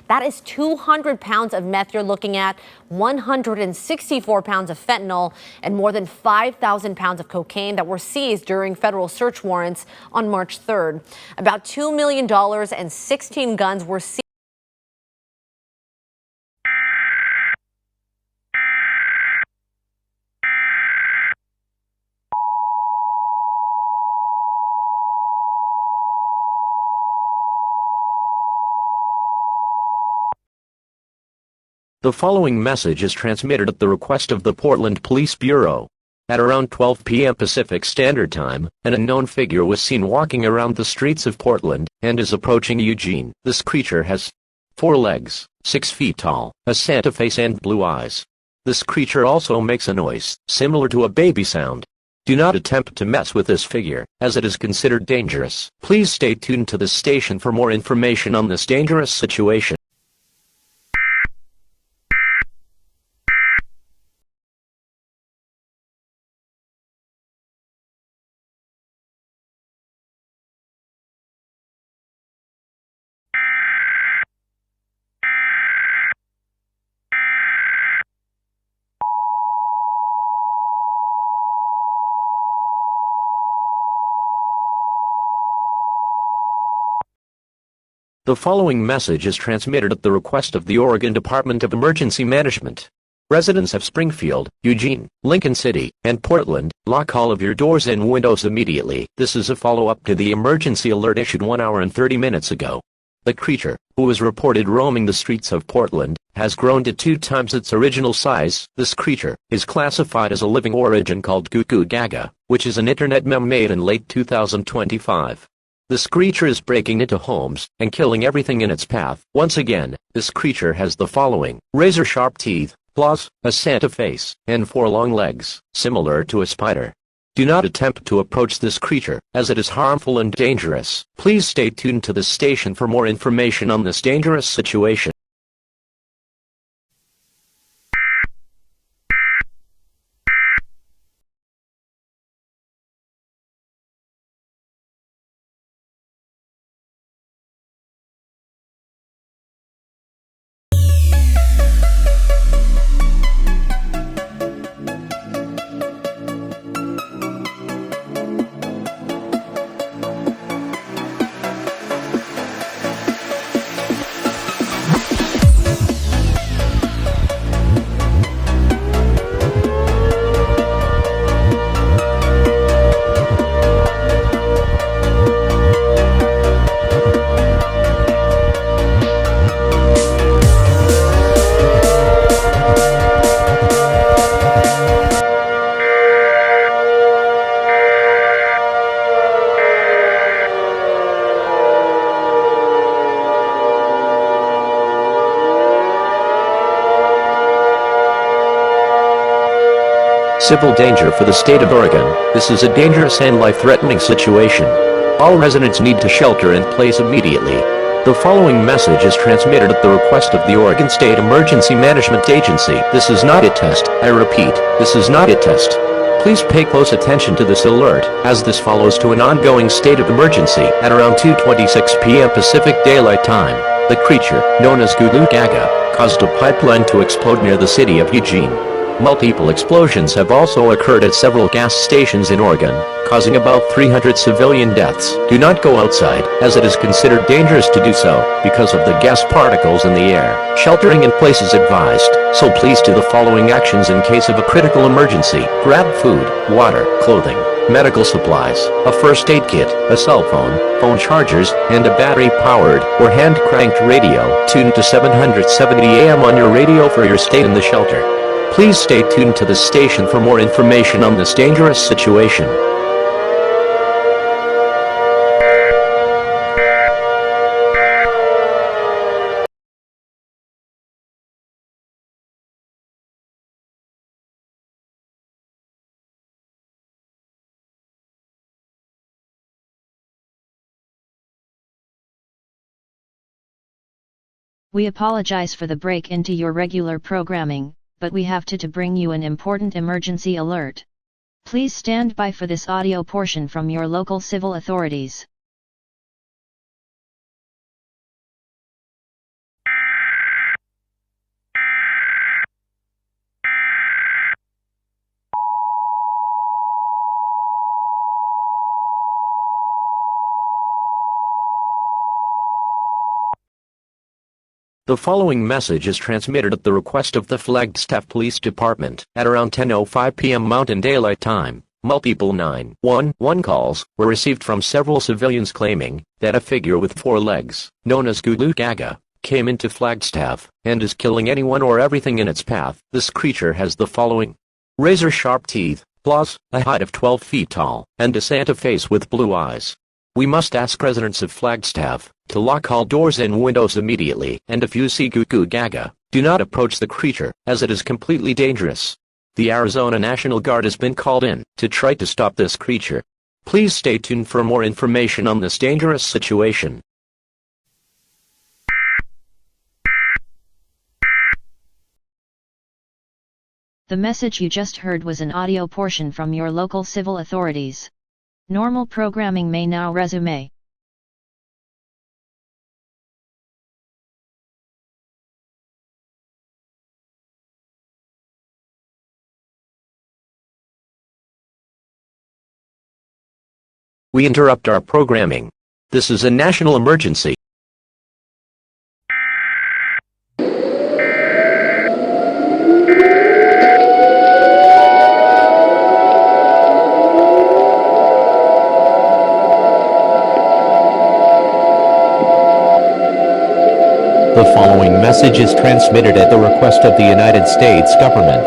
That is 200 pounds of meth you're looking at, 164 pounds of fentanyl, and more than 5,000 pounds of cocaine that were seized during federal search warrants on March 3rd. About $2 million and 16 guns were seized. The following message is transmitted at the request of the Portland Police Bureau. At around 12 p.m. Pacific Standard Time, an unknown figure was seen walking around the streets of Portland and is approaching Eugene. This creature has 4 legs, 6 feet tall, a Santa face and blue eyes. This creature also makes a noise similar to a baby sound. Do not attempt to mess with this figure, as it is considered dangerous. Please stay tuned to this station for more information on this dangerous situation. The following message is transmitted at the request of the Oregon Department of Emergency Management. Residents of Springfield, Eugene, Lincoln City, and Portland, lock all of your doors and windows immediately. This is a follow-up to the emergency alert issued 1 hour and 30 minutes ago. The creature, who was reported roaming the streets of Portland, has grown to 2 times its original size. This creature is classified as a living origin called Gaga, which is an internet meme made in late 2025. This creature is breaking into homes and killing everything in its path. Once again, this creature has the following: razor-sharp teeth, claws, a Santa face, and 4 long legs, similar to a spider. Do not attempt to approach this creature, as it is harmful and dangerous. Please stay tuned to this station for more information on this dangerous situation. Civil danger for the state of Oregon. This is a dangerous and life-threatening situation. All residents need to shelter in place immediately. The following message is transmitted at the request of the Oregon State Emergency Management Agency. This is not a test. I repeat, this is not a test. Please pay close attention to this alert, as this follows to an ongoing state of emergency. At around 2:26 p.m. Pacific Daylight Time, the creature, known as Gaga, caused a pipeline to explode near the city of Eugene. Multiple explosions have also occurred at several gas stations in Oregon, causing about 300 civilian deaths. Do not go outside, as it is considered dangerous to do so, because of the gas particles in the air. Sheltering in place is advised, so please do the following actions in case of a critical emergency. Grab food, water, clothing, medical supplies, a first aid kit, a cell phone, phone chargers, and a battery-powered or hand-cranked radio. Tune to 770 AM on your radio for your stay in the shelter. Please stay tuned to this station for more information on this dangerous situation. We apologize for the break into your regular programming, but we have to bring you an important emergency alert. Please stand by for this audio portion from your local civil authorities. The following message is transmitted at the request of the Flagstaff Police Department at around 10:05 p.m. Mountain Daylight Time. Multiple 911 calls were received from several civilians claiming that a figure with 4 legs, known as Gaga, came into Flagstaff and is killing anyone or everything in its path. This creature has the following: razor-sharp teeth, claws, a height of 12 feet tall, and a Santa face with blue eyes. We must ask residents of Flagstaff to lock all doors and windows immediately, and if you see Gaga, do not approach the creature, as it is completely dangerous. The Arizona National Guard has been called in to try to stop this creature. Please stay tuned for more information on this dangerous situation. The message you just heard was an audio portion from your local civil authorities. Normal programming may now resume. We interrupt our programming. This is a national emergency. The following message is transmitted at the request of the United States government.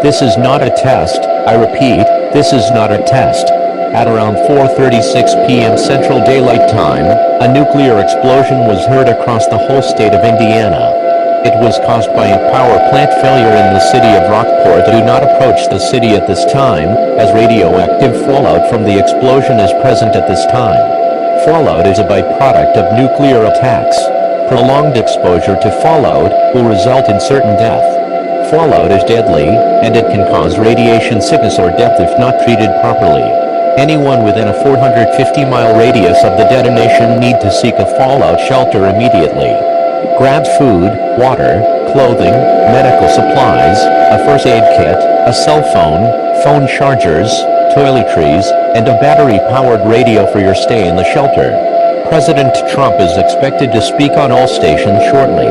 This is not a test. I repeat, this is not a test. At around 4:36 p.m. Central Daylight Time, a nuclear explosion was heard across the whole state of Indiana. It was caused by a power plant failure in the city of Rockport. Do not approach the city at this time, as radioactive fallout from the explosion is present at this time. Fallout is a byproduct of nuclear attacks. Prolonged exposure to fallout will result in certain death. Fallout is deadly, and it can cause radiation sickness or death if not treated properly. Anyone within a 450-mile radius of the detonation need to seek a fallout shelter immediately. Grab food, water, clothing, medical supplies, a first aid kit, a cell phone, phone chargers, toiletries, and a battery-powered radio for your stay in the shelter. President Trump is expected to speak on all stations shortly.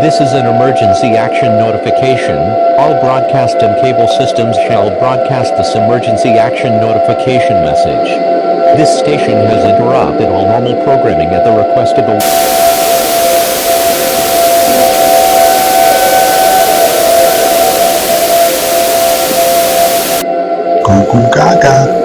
This is an emergency action notification. All broadcast and cable systems shall broadcast this emergency action notification message. This station has interrupted all normal programming at the request of the... Gaga.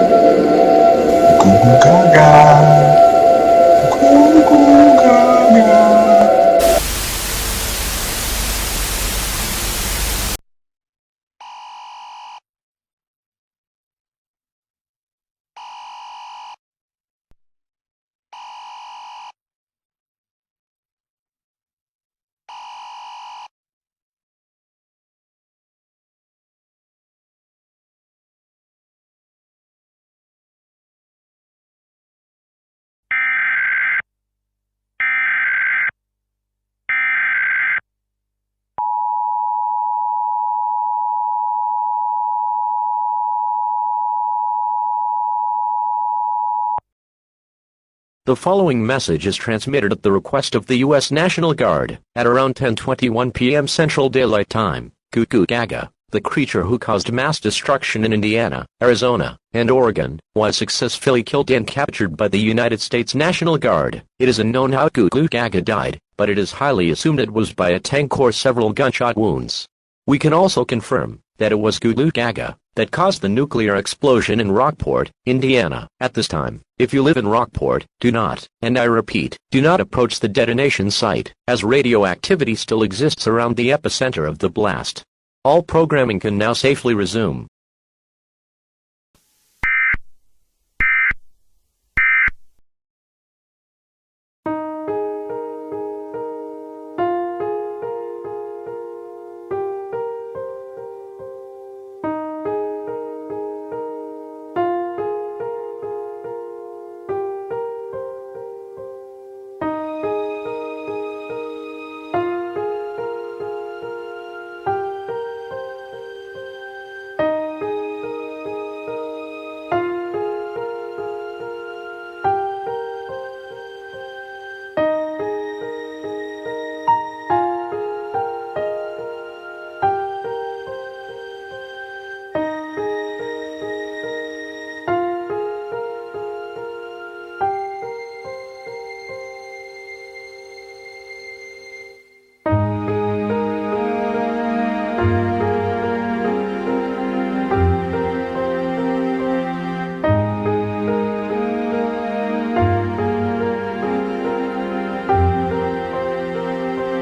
The following message is transmitted at the request of the U.S. National Guard at around 10:21 p.m. Central Daylight Time. Gaga, the creature who caused mass destruction in Indiana, Arizona, and Oregon, was successfully killed and captured by the United States National Guard. It is unknown how Gaga died, but it is highly assumed it was by a tank or several gunshot wounds. We can also confirm that it was Gaga that caused the nuclear explosion in Rockport, Indiana, at this time. If you live in Rockport, do not, and I repeat, do not approach the detonation site, as radioactivity still exists around the epicenter of the blast. All programming can now safely resume.